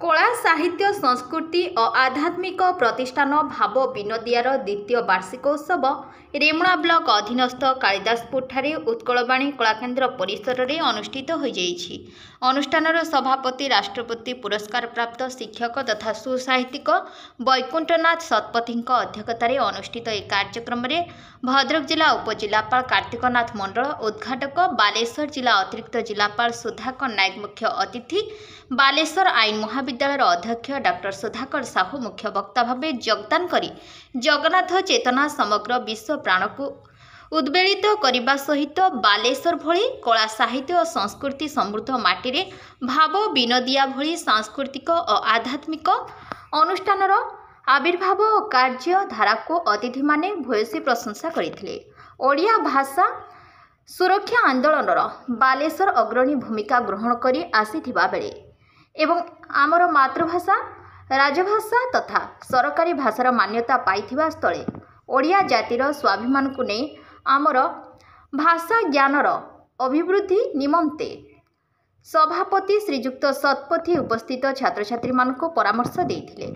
कला साहित्य संस्कृति और आध्यात्मिक प्रतिष्ठान भाव विनोदियार द्वितीय वार्षिकोत्सव रेमुणा ब्लॉक अधीनस्थ कालिदासपुर ठारे उत्कलवाणी कलाकेन्द्र परिसर में अनुष्ठित हो जाइछि। अनुष्ठानर सभापति राष्ट्रपति पुरस्कार प्राप्त शिक्षक तथा सुसाहित्यिक वैकुंठनाथ शतपथी अध्यक्षतार अनुष्ठित एक कार्यक्रम में भद्रक जिला उपजिलापाल कार्तिकनाथ मंडल उद्घाटक, बालेश्वर जिला अतिरिक्त जिलापाल सुधाकर नायक मुख्य अतिथि, बालेश्वर आईन महाविद्यालय अध्यक्ष डॉक्टर सुधाकर साहू मुख्य वक्ता भाव योगदान करी जगन्नाथ चेतना समग्र विश्व प्राण को उद्वेलित करने सहित बालेश्वर भली कला साहित्य और संस्कृति समृद्ध माटी रे भाव विनोदिया भली सांस्कृतिक और आध्यात्मिक अनुष्ठानर आविर्भाव और कार्यधारा को अतिथि माने भूयसी प्रशंसा करथिले। ओडिया भाषा सुरक्षा आंदोलन बालेश्वर अग्रणी भूमिका ग्रहण करी आसीथिबा बेले एवं आमर मातृभाषा राजभाषा तथा सरकारी भाषार मान्यता पाइथिबा स्थले ओडिया जातिर स्वाभिमान को नहीं आमर भाषा ज्ञानर अभिवृद्धि निमंते सभापति श्रीजुक्त शतपथी उपस्थित छात्र छात्री मानक परामर्श देथिले।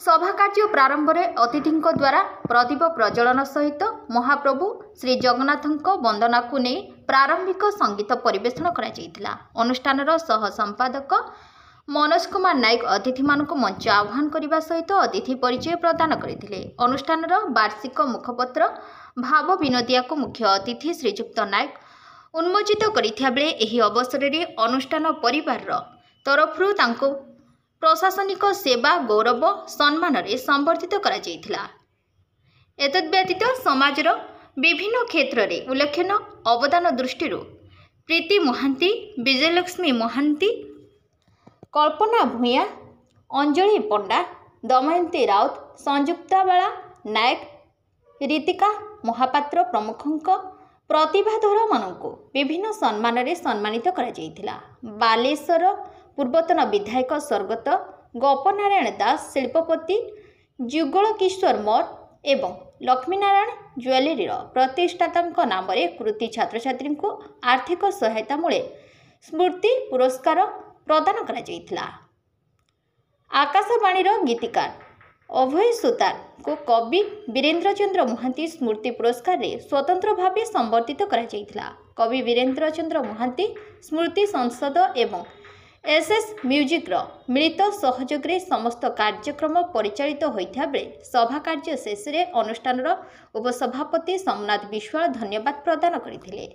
सभा कार्य प्रारंभ में अतिथि द्वारा प्रदीप प्रज्वलन सहित महाप्रभु श्री जगन्नाथ वंदना को नहीं प्रारंभिक संगीत परिवेषण करा। अनुष्ठानर सह संपादक मनोज कुमार नायक अतिथि मानक मंच आह्वान करने सहित अतिथि परिचय प्रदान करते। अनुष्ठानर वार्षिक मुखपत्र भाव विनोदिया को मुख्य अतिथि श्रीजुक्त नायक उन्मोचित करथिया बेले एही अवसर में अनुष्ठान परिवार तरफरु तांको प्रशासनिक सेवा गौरव सम्मान रे संवर्धित करा जायथिला। एतद्व्यतीत समाजर विभिन्न क्षेत्र में उल्लेखनीय अवदान दृष्टि प्रीति महांती, विजयलक्ष्मी महांती, कल्पना भूया, अंजलि पंडा, दमयंती राउत, संयुक्ता बाला नायक, रीतिका महापात्र प्रमुखों प्रतिभाधर मानू विभिन्न सम्मान रे सम्मानित करा जायथिला। बालेश्वर पूर्वतन विधायक स्वर्गत गोपनारायण दास, शिल्पपति जुगल किशोर मठ एवं लक्ष्मीनारायण ज्वेलरी प्रतिष्ठाता नाम कृति छात्र छात्री को आर्थिक सहायता मूले स्मृति पुरस्कार प्रदान करा जायथिला। आकाशवाणीर गीतिकार अभय सुतार को कवि वीरेन्द्र चंद्र महांती स्मृति पुरस्कार रे स्वतंत्र भाव संवर्धित करा जायथिला। कवि वीरेन्द्र चंद्र महांती स्मृति संसद एवं एसएस म्यूजिक मिलित सहयोग रे समस्त कार्यक्रम परिचालित होइथा बेले सभा कार्य शेष रे अनुष्ठानर उपसभापति सोमनाथ विश्वाल धन्यवाद प्रदान करथिले।